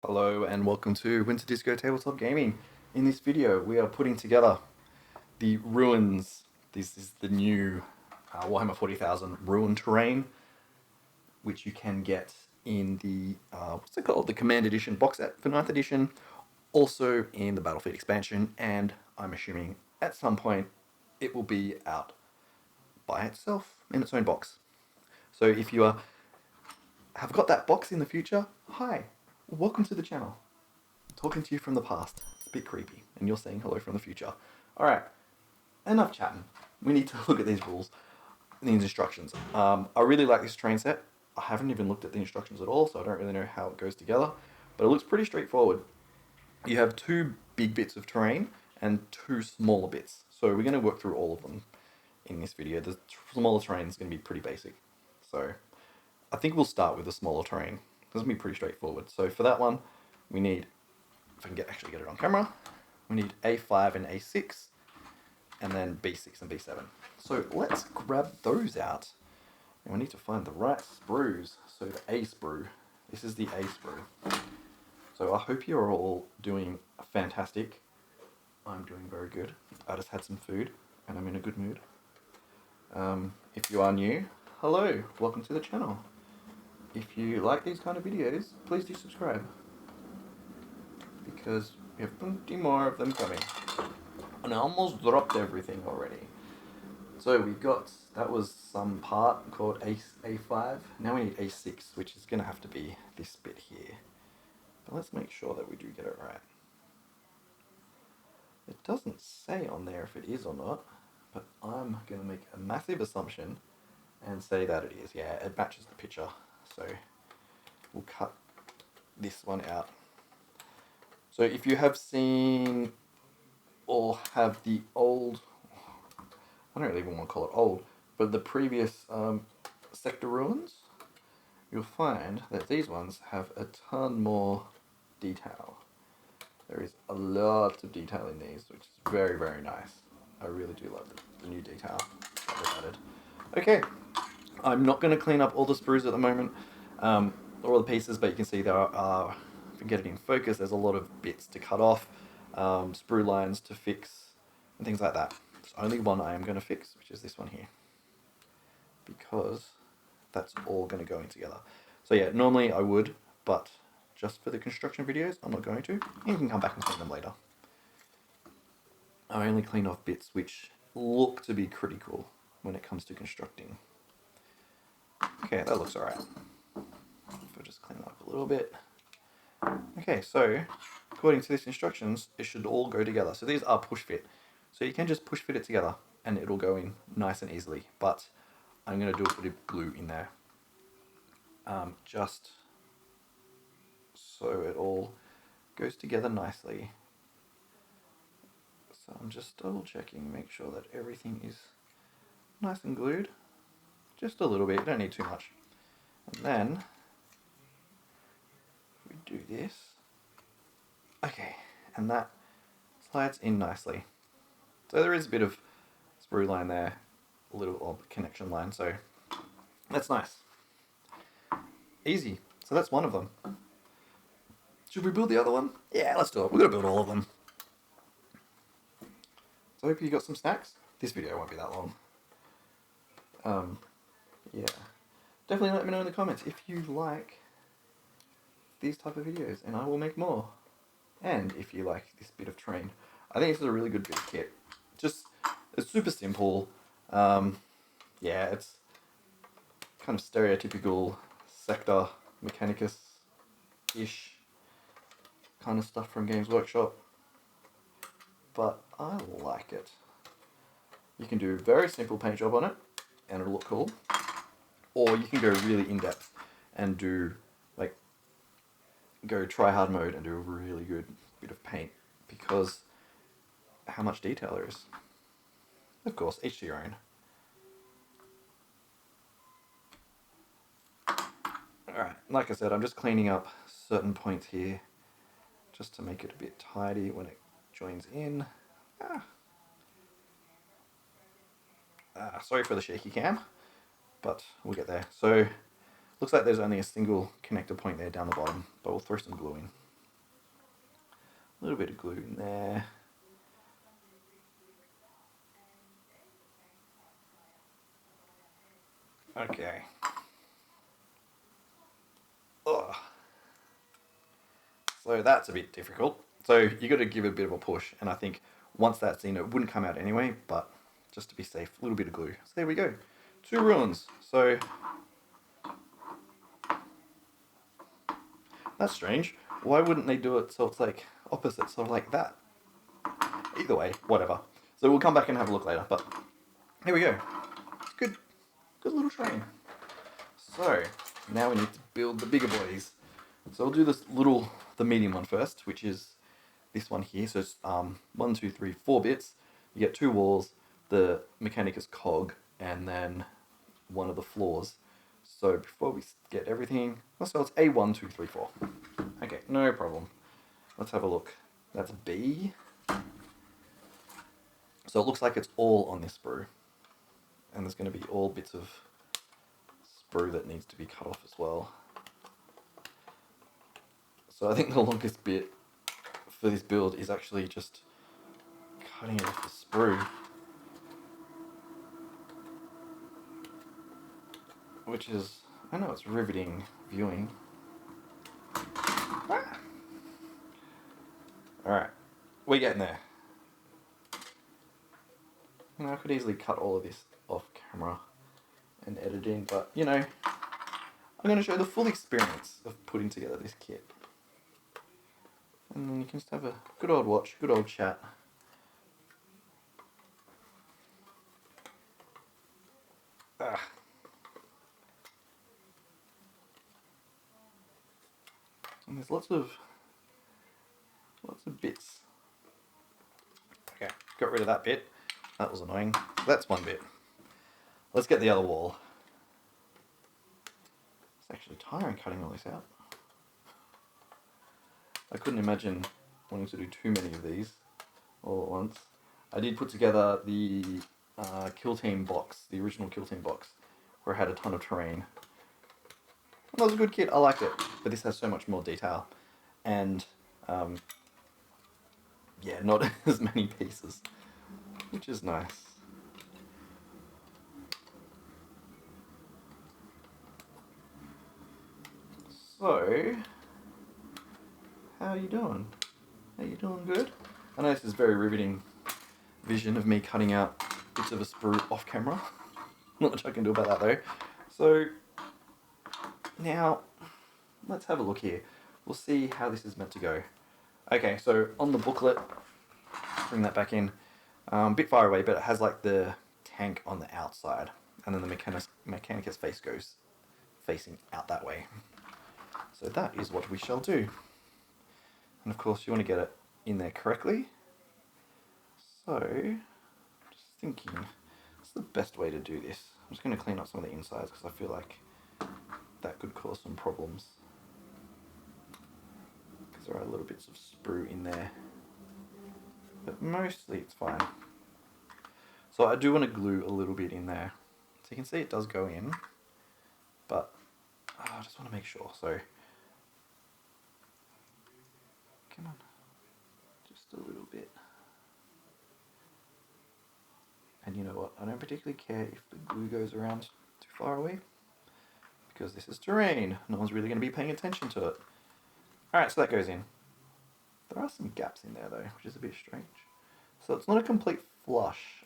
Hello and welcome to Winter Disco Tabletop Gaming. In this video we are putting together the ruins. This is the new Warhammer 40,000 ruin terrain, which you can get in the, what's it called? The Command Edition box set for 9th edition, also in the Battlefield expansion, and I'm assuming at some point it will be out by itself in its own box. So if you have got that box in the future, hi, welcome to the channel. Talking to you from the past. It's a bit creepy, and you're saying hello from the future. Alright, enough chatting. We need to look at these rules, these instructions. I really like this train set. I haven't even looked at the instructions at all, so I don't really know how it goes together, but it looks pretty straightforward. You have two big bits of terrain and two smaller bits. So we're going to work through all of them in this video. The smaller terrain is going to be pretty basic. So I think we'll start with the smaller terrain. This will be pretty straightforward. So for that one, we need, if I can actually get it on camera, we need A5 and A6, and then B6 and B7. So let's grab those out. And we need to find the right sprues. So the A sprue. This is the A sprue. So I hope you're all doing fantastic. I'm doing very good. I just had some food, and I'm in a good mood. If you are new, hello, welcome to the channel. If you like these kind of videos, please do subscribe, because we have plenty more of them coming. And I almost dropped everything already. So we got, that was some part called A5. Now we need A6, which is going to have to be this bit here. But let's make sure that we do get it right. It doesn't say on there if it is or not, but I'm going to make a massive assumption and say that it is. Yeah, it matches the picture. So we'll cut this one out. So if you have seen or have the old, I don't really even want to call it old, but the previous sector ruins, you'll find that these ones have a ton more detail. There is a lot of detail in these, which is very, very nice. I really do love the new detail that they've added. Okay, I'm not going to clean up all the sprues at the moment, all the pieces, but you can see there are, if you get it in focus, there's a lot of bits to cut off, sprue lines to fix, and things like that. There's only one I am going to fix, which is this one here, because that's all going to go in together. So yeah, normally I would, but just for the construction videos, I'm not going to. You can come back and clean them later. I only clean off bits which look to be critical when it comes to constructing. Okay, that looks alright. If I just clean it up a little bit. Okay, so according to these instructions, it should all go together. So these are push fit. So you can just push fit it together and it'll go in nice and easily. But I'm going to do a bit of glue in there. Just so it all goes together nicely. So I'm just double checking, make sure that everything is nice and glued. Just a little bit, you don't need too much. And then we do this. Okay, and that slides in nicely. So there is a bit of sprue line there, a little connection line, so that's nice. Easy. So that's one of them. Should we build the other one? Yeah, let's do it. We're going to build all of them. So I hope you got some snacks. This video won't be that long. Yeah. Definitely let me know in the comments if you like these type of videos, and I will make more. And if you like this bit of terrain. I think this is a really good bit of kit. Just, it's super simple. Yeah, it's kind of stereotypical sector Mechanicus-ish kind of stuff from Games Workshop. But I like it. You can do a very simple paint job on it, and it'll look cool. Or you can go really in-depth and do, like, go try-hard mode and do a really good bit of paint, because how much detail there is. Of course, each to your own. Alright, like I said, I'm just cleaning up certain points here, just to make it a bit tidy when it joins in. Sorry for the shaky cam, but we'll get there. So, looks like there's only a single connector point there down the bottom, but we'll throw some glue in. A little bit of glue in there. Okay. Ugh. So that's a bit difficult. So you got to give it a bit of a push, and I think once that's in, it wouldn't come out anyway, but just to be safe, a little bit of glue. So there we go. 2 ruins. So that's strange. Why wouldn't they do it so it's like opposite, so like that? Either way, whatever. So we'll come back and have a look later, but here we go. Good, good little train. So now we need to build the bigger boys. So we'll do the medium one first, which is this one here. So it's 1, 2, 3, 4 bits. You get 2 walls, the Mechanicus Cog, and then one of the floors. So before we get everything, so it's A 1, 2, 3, 4. Okay, no problem. Let's have a look. That's B. So it looks like it's all on this sprue. And there's going to be all bits of sprue that needs to be cut off as well. So I think the longest bit for this build is actually just cutting it off the sprue. Which is, I know it's riveting viewing. Ah. Alright, we're getting there. You know, I could easily cut all of this off camera and edit in, but you know, I'm going to show the full experience of putting together this kit. And then you can just have a good old watch, good old chat. Ah. And there's lots of bits. Okay, got rid of that bit. That was annoying. That's one bit. Let's get the other wall. It's actually tiring cutting all this out. I couldn't imagine wanting to do too many of these all at once. I did put together the Kill Team box, the original Kill Team box, where it had a ton of terrain. And that was a good kit, I liked it, but this has so much more detail. And, yeah, not as many pieces, which is nice. So, how are you doing? Are you doing good? I know this is very riveting vision of me cutting out bits of a sprue off camera. Not much I can do about that though. So, now, let's have a look here. We'll see how this is meant to go. Okay, so on the booklet, bring that back in, a bit far away, but it has like the tank on the outside, and then the Mechanicus face goes facing out that way. So that is what we shall do. And of course you want to get it in there correctly. So, just thinking, what's the best way to do this? I'm just going to clean up some of the insides because I feel like that could cause some problems. Because there are little bits of sprue in there. But mostly it's fine. So I do want to glue a little bit in there. So you can see it does go in. But I just want to make sure. So, come on. Just a little bit. And you know what? I don't particularly care if the glue goes around too far away. Because this is terrain. No one's really going to be paying attention to it. Alright, so that goes in. There are some gaps in there though, which is a bit strange. So it's not a complete flush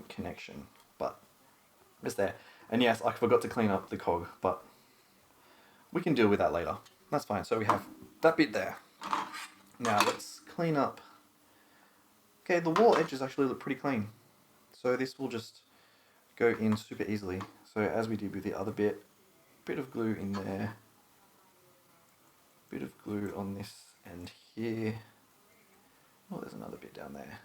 connection, but it's there. And yes, I forgot to clean up the cog, but we can deal with that later. That's fine. So we have that bit there. Now let's clean up. Okay, the wall edges actually look pretty clean. So this will just go in super easily. So as we did with the other bit of glue in there. Bit of glue on this end here. Oh, there's another bit down there.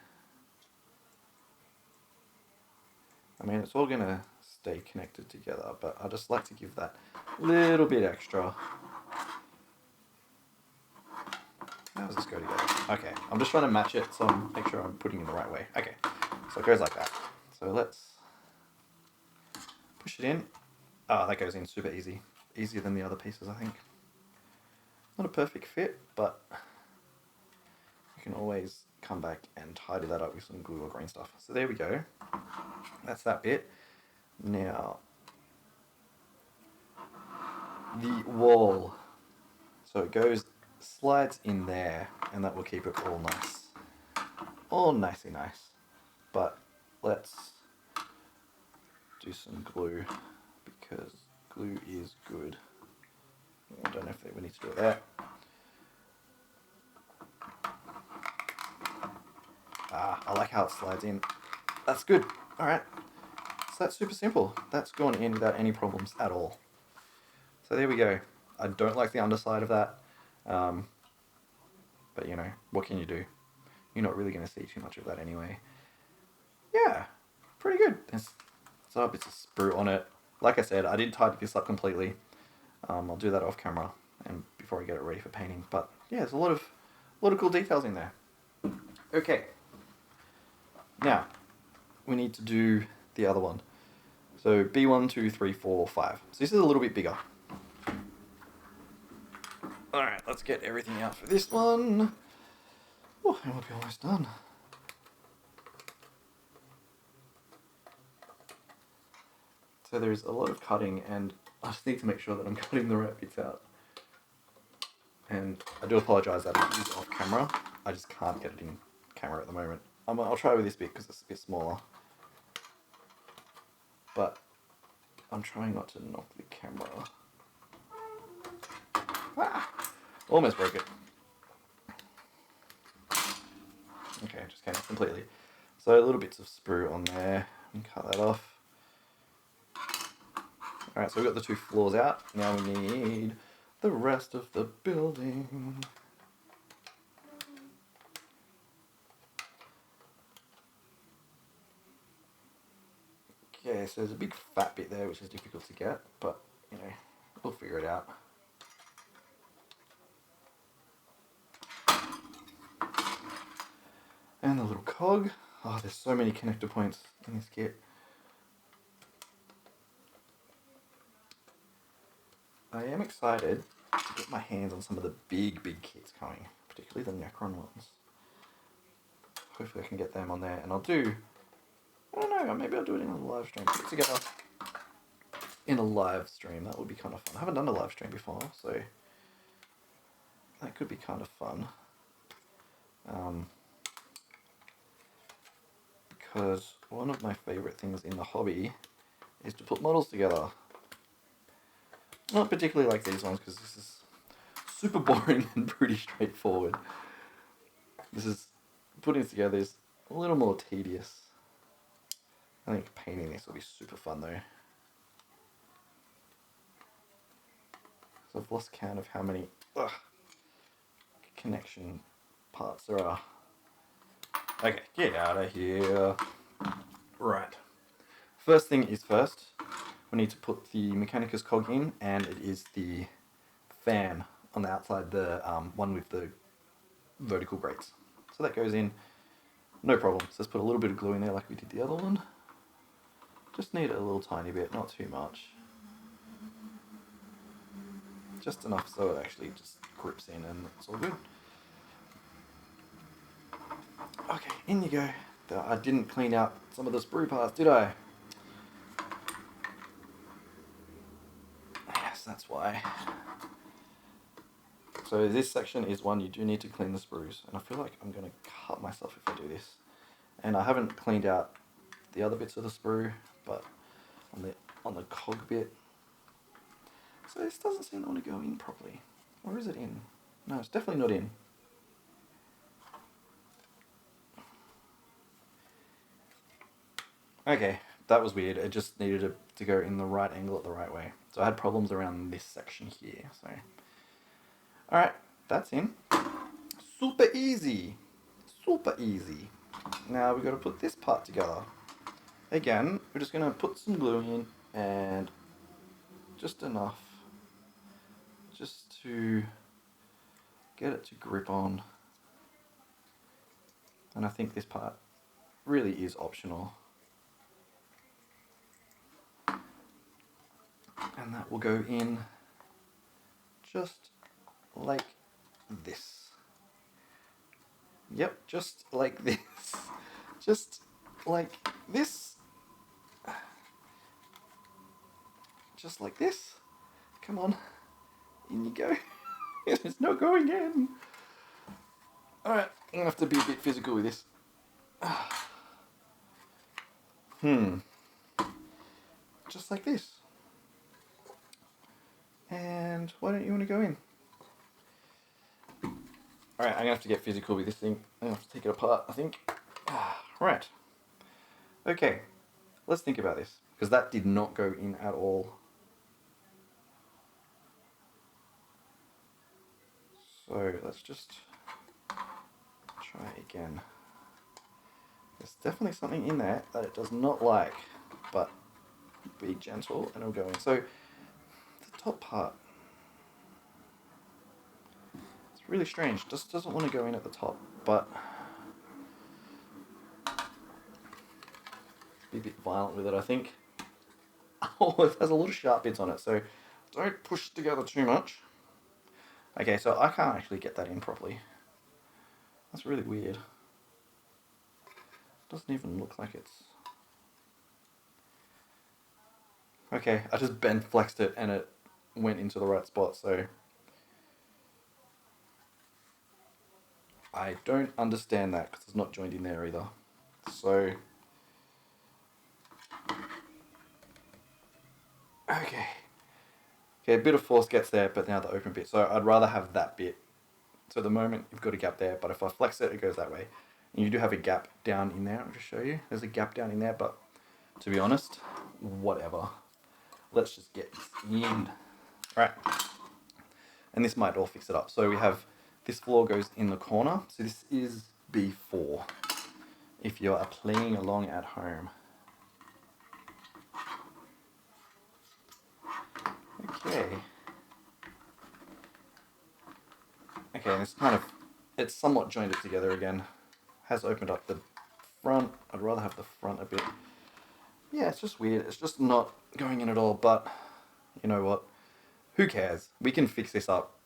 I mean, it's all going to stay connected together, but I just like to give that little bit extra. How does this go together? Okay, I'm just trying to match it, so make sure I'm putting it in the right way. Okay, so it goes like that. So let's push it in. Ah, that goes in super easy. Easier than the other pieces, I think. Not a perfect fit, but you can always come back and tidy that up with some glue or green stuff. So there we go. That's that bit. Now, the wall. So it goes, slides in there, and that will keep it all nice. All nicey nice. But let's do some glue, because glue is good. I don't know if we need to do that. I like how it slides in. That's good. Alright. So that's super simple. That's gone in without any problems at all. So there we go. I don't like the underside of that. But you know, what can you do? You're not really going to see too much of that anyway. Yeah, pretty good. There's some bits of sprue on it. Like I said, I didn't tidy this up completely. I'll do that off camera and before I get it ready for painting. But yeah, there's a lot of cool details in there. Okay. Now, we need to do the other one. So B1, 2, 3, 4, 5. So this is a little bit bigger. Alright, let's get everything out for this one. Oh, and we'll be almost done. So there's a lot of cutting, and I just need to make sure that I'm cutting the right bits out. And I do apologise that it is off camera. I just can't get it in camera at the moment. I'll try with this bit because it's a bit smaller. But I'm trying not to knock the camera. Almost broke it. Okay, just came off completely. So little bits of sprue on there. And cut that off. Alright, so we've got the two floors out. Now we need the rest of the building. Okay, so there's a big fat bit there which is difficult to get, but you know, we'll figure it out. And the little cog. Oh, there's so many connector points in this kit. I am excited to get my hands on some of the big kits coming, particularly the Necron ones. Hopefully I can get them on there, and I'll do, I don't know, maybe I'll do it in a live stream. Put it together in a live stream, that would be kind of fun. I haven't done a live stream before, so that could be kind of fun. Because one of my favourite things in the hobby is to put models together. Not particularly like these ones, because this is super boring and pretty straightforward. This is, putting it together is a little more tedious. I think painting this will be super fun though. So I've lost count of how many connection parts there are. Okay, get out of here. Right. First thing is first, we need to put the Mechanicus Cog in, and it is the fan on the outside, the one with the vertical grates. So that goes in, no problem. So let's put a little bit of glue in there like we did the other one. Just need a little tiny bit, not too much. Just enough so it actually just grips in and it's all good. Okay, in you go. I didn't clean out some of the sprue parts, did I? Yes, that's why. So this section is one you do need to clean the sprues, and I feel like I'm going to cut myself if I do this. And I haven't cleaned out the other bits of the sprue, but on the cog bit. So this doesn't seem to want to go in properly. Or is it in? No, it's definitely not in. Okay, that was weird. It just needed to go in the right angle at the right way. So I had problems around this section here. So, alright, that's in. Super easy. Super easy. Now we've got to put this part together. Again, we're just going to put some glue in and just enough just to get it to grip on. And I think this part really is optional. And that will go in just like this. Yep, just like this. Just like this. Just like this. Come on. In you go. There's no going in. Alright, I'm gonna have to be a bit physical with this. Just like this. And why don't you want to go in? Alright, I'm gonna have to get physical with this thing. I'm gonna have to take it apart, I think. Right. Okay, let's think about this. Because that did not go in at all. So let's just try again. There's definitely something in there that it does not like, but be gentle and it'll go in. So the top part, it's really strange. Just doesn't want to go in at the top, but be a bit violent with it, I think. Oh, it has a lot of sharp bits on it, so don't push together too much. Okay, so I can't actually get that in properly. That's really weird. Doesn't even look like it's... Okay, I just bend flexed it and it went into the right spot, so... I don't understand that because it's not joined in there either. So... Okay. Okay, a bit of force gets there, but now the open bit. So I'd rather have that bit. So at the moment, you've got a gap there, but if I flex it, it goes that way. And you do have a gap down in there. I'll just show you. There's a gap down in there, but to be honest, whatever. Let's just get this in. Right. And this might all fix it up. So we have this floor goes in the corner. So this is B4 if you are playing along at home. Okay. Okay, and it's somewhat joined it together again. Has opened up the front. I'd rather have the front a bit. Yeah, it's just weird. It's just not going in at all, but you know what? Who cares? We can fix this up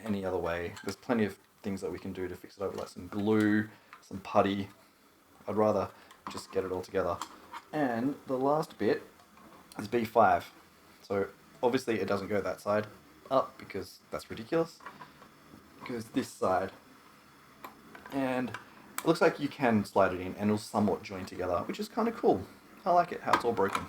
any other way. There's plenty of things that we can do to fix it up, like some glue, some putty. I'd rather just get it all together. And the last bit is B5. So obviously it doesn't go that side up because that's ridiculous. It goes this side. And it looks like you can slide it in and it'll somewhat join together, which is kind of cool. I like it, how it's all broken.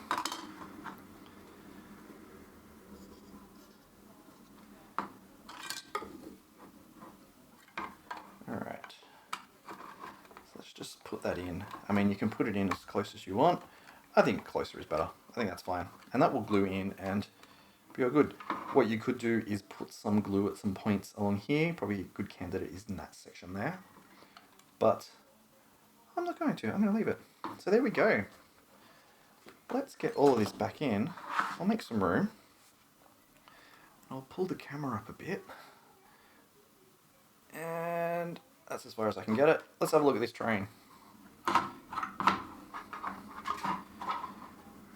Alright. So let's just put that in. I mean, you can put it in as close as you want. I think closer is better. I think that's fine. And that will glue in and be all good. What you could do is put some glue at some points along here. Probably a good candidate is in that section there. But I'm not going to. I'm going to leave it. So there we go. Let's get all of this back in. I'll make some room. I'll pull the camera up a bit. And that's as far as I can get it. Let's have a look at this train.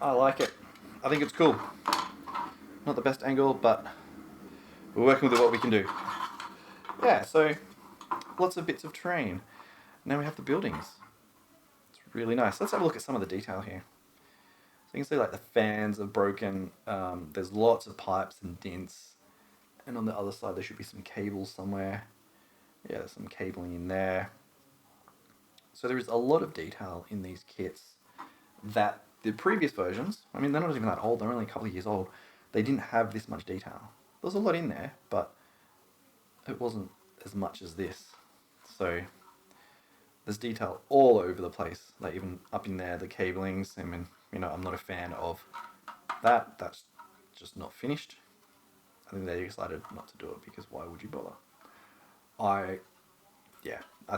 I like it. I think it's cool. Not the best angle, but we're working with what we can do. Yeah, so lots of bits of terrain. Now we have the buildings. It's really nice. Let's have a look at some of the detail here. So you can see like the fans are broken. There's lots of pipes and dents. And on the other side there should be some cables somewhere. Yeah, there's some cabling in there. So there is a lot of detail in these kits that the previous versions, I mean, they're not even that old, they're only a couple of years old, they didn't have this much detail. There was a lot in there, but it wasn't as much as this. So there's detail all over the place, like even up in there, the cablings. I mean, you know, I'm not a fan of that. That's just not finished. I think they decided not to do it because why would you bother? I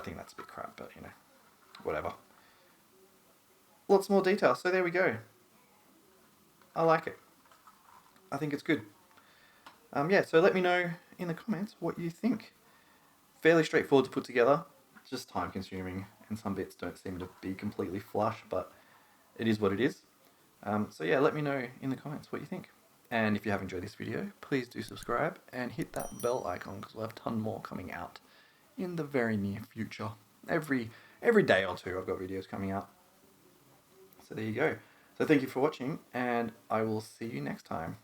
think that's a bit crap, but you know, whatever. Lots more detail, so there we go. I like it. I think it's good. Yeah, so let me know in the comments what you think. Fairly straightforward to put together, just time consuming, and some bits don't seem to be completely flush, but it is what it is. So yeah, let me know in the comments what you think. And if you have enjoyed this video, please do subscribe and hit that bell icon because we'll have a ton more coming out in the very near future. Every day or two I've got videos coming out. So there you go. So thank you for watching, and I will see you next time.